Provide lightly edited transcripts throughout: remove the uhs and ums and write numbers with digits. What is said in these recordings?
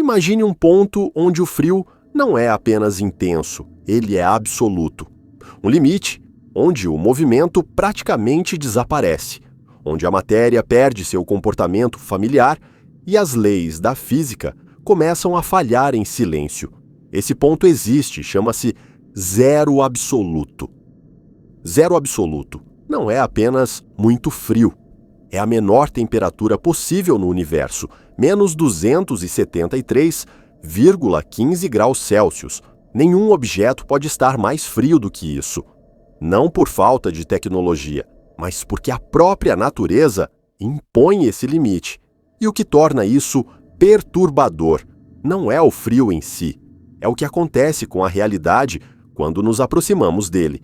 Imagine um ponto onde o frio não é apenas intenso, ele é absoluto. Um limite onde o movimento praticamente desaparece, onde a matéria perde seu comportamento familiar e as leis da física começam a falhar em silêncio. Esse ponto existe, chama-se zero absoluto. Zero absoluto não é apenas muito frio. É a menor temperatura possível no universo, menos 273,15 graus Celsius. Nenhum objeto pode estar mais frio do que isso. Não por falta de tecnologia, mas porque a própria natureza impõe esse limite. E o que torna isso perturbador não é o frio em si, é o que acontece com a realidade quando nos aproximamos dele.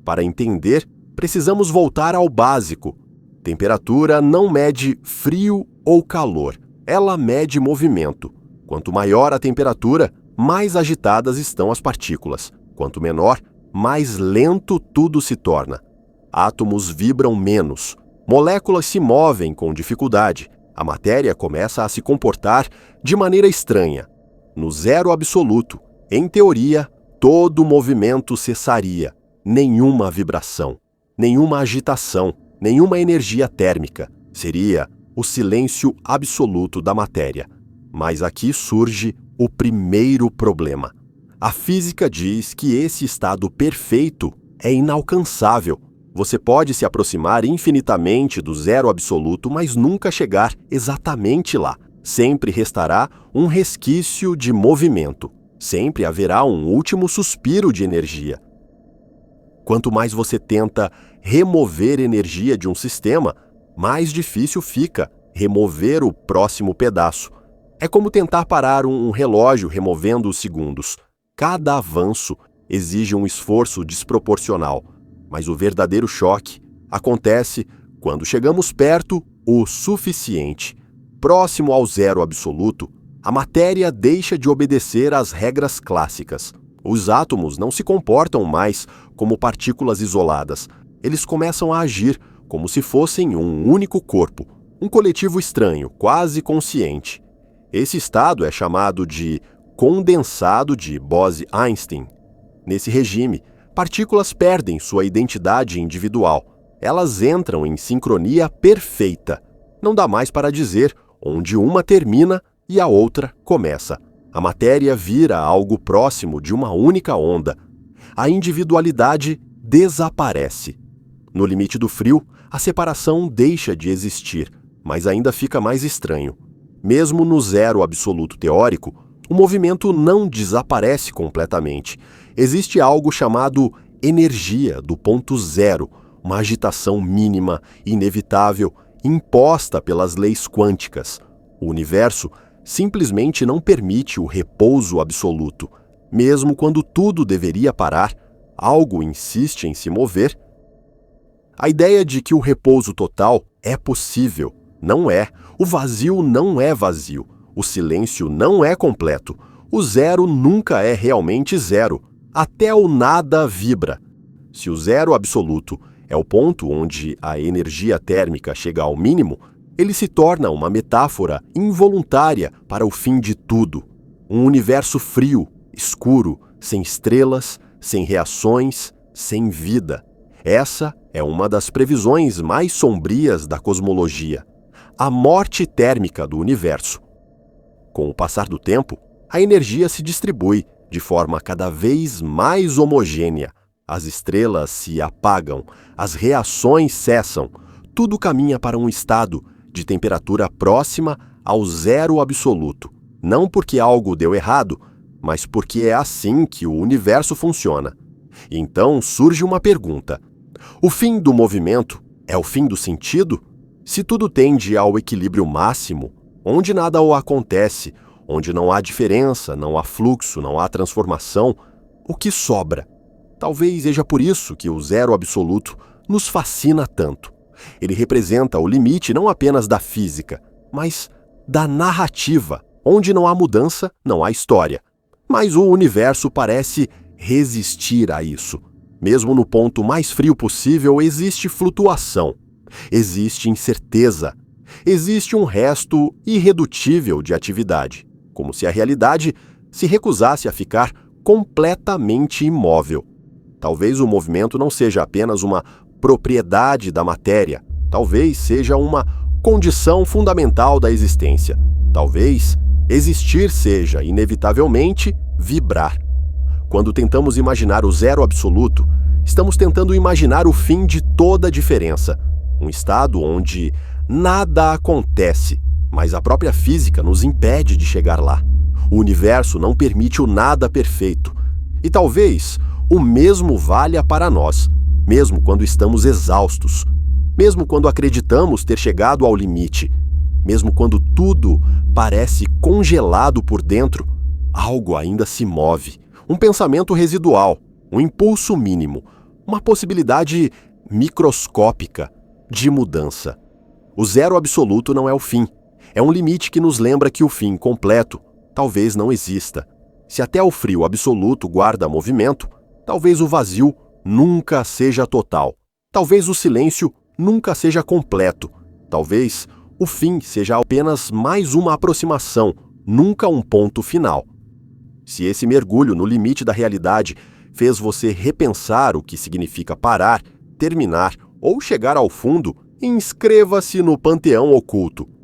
Para entender, precisamos voltar ao básico. Temperatura não mede frio ou calor, ela mede movimento. Quanto maior a temperatura, mais agitadas estão as partículas. Quanto menor, mais lento tudo se torna. Átomos vibram menos, moléculas se movem com dificuldade, a matéria começa a se comportar de maneira estranha. No zero absoluto, em teoria, todo movimento cessaria, nenhuma vibração, nenhuma agitação, nenhuma energia térmica. Seria o silêncio absoluto da matéria. Mas aqui surge o primeiro problema. A física diz que esse estado perfeito é inalcançável. Você pode se aproximar infinitamente do zero absoluto, mas nunca chegar exatamente lá. Sempre restará um resquício de movimento. Sempre haverá um último suspiro de energia. Quanto mais você tenta remover energia de um sistema, mais difícil fica remover o próximo pedaço. É como tentar parar um relógio removendo os segundos. Cada avanço exige um esforço desproporcional, mas o verdadeiro choque acontece quando chegamos perto o suficiente. Próximo ao zero absoluto, a matéria deixa de obedecer às regras clássicas. Os átomos não se comportam mais como partículas isoladas. Eles começam a agir como se fossem um único corpo, um coletivo estranho, quase consciente. Esse estado é chamado de condensado de Bose-Einstein. Nesse regime, partículas perdem sua identidade individual. Elas entram em sincronia perfeita. Não dá mais para dizer onde uma termina e a outra começa. A matéria vira algo próximo de uma única onda. A individualidade desaparece. No limite do frio, a separação deixa de existir, mas ainda fica mais estranho. Mesmo no zero absoluto teórico, o movimento não desaparece completamente. Existe algo chamado energia do ponto zero, uma agitação mínima, inevitável, imposta pelas leis quânticas. O universo simplesmente não permite o repouso absoluto. Mesmo quando tudo deveria parar, algo insiste em se mover. A ideia de que o repouso total é possível não é. O vazio não é vazio. O silêncio não é completo. O zero nunca é realmente zero. Até o nada vibra. Se o zero absoluto é o ponto onde a energia térmica chega ao mínimo, ele se torna uma metáfora involuntária para o fim de tudo. Um universo frio, escuro, sem estrelas, sem reações, sem vida. Essa é uma das previsões mais sombrias da cosmologia. A morte térmica do universo. Com o passar do tempo, a energia se distribui de forma cada vez mais homogênea. As estrelas se apagam, as reações cessam, tudo caminha para um estado de temperatura próxima ao zero absoluto. Não porque algo deu errado, mas porque é assim que o universo funciona. Então surge uma pergunta: o fim do movimento é o fim do sentido? Se tudo tende ao equilíbrio máximo, onde nada o acontece, onde não há diferença, não há fluxo, não há transformação, o que sobra? Talvez seja por isso que o zero absoluto nos fascina tanto. Ele representa o limite não apenas da física, mas da narrativa. Onde não há mudança, não há história. Mas o universo parece resistir a isso. Mesmo no ponto mais frio possível, existe flutuação. Existe incerteza. Existe um resto irredutível de atividade. como se a realidade se recusasse a ficar completamente imóvel. Talvez o movimento não seja apenas uma propriedade da matéria, talvez seja uma condição fundamental da existência. Talvez existir seja, inevitavelmente, vibrar. Quando tentamos imaginar o zero absoluto, estamos tentando imaginar o fim de toda diferença, um estado onde nada acontece, mas a própria física nos impede de chegar lá. O universo não permite o nada perfeito. E talvez o mesmo valha para nós, mesmo quando estamos exaustos, mesmo quando acreditamos ter chegado ao limite, mesmo quando tudo parece congelado por dentro, algo ainda se move, um pensamento residual, um impulso mínimo, uma possibilidade microscópica de mudança. O zero absoluto não é o fim. É um limite que nos lembra que o fim completo talvez não exista. Se até o frio absoluto guarda movimento, talvez o vazio nunca seja total. Talvez o silêncio nunca seja completo. Talvez o fim seja apenas mais uma aproximação, nunca um ponto final. Se esse mergulho no limite da realidade fez você repensar o que significa parar, terminar ou chegar ao fundo, inscreva-se no Panteão Oculto.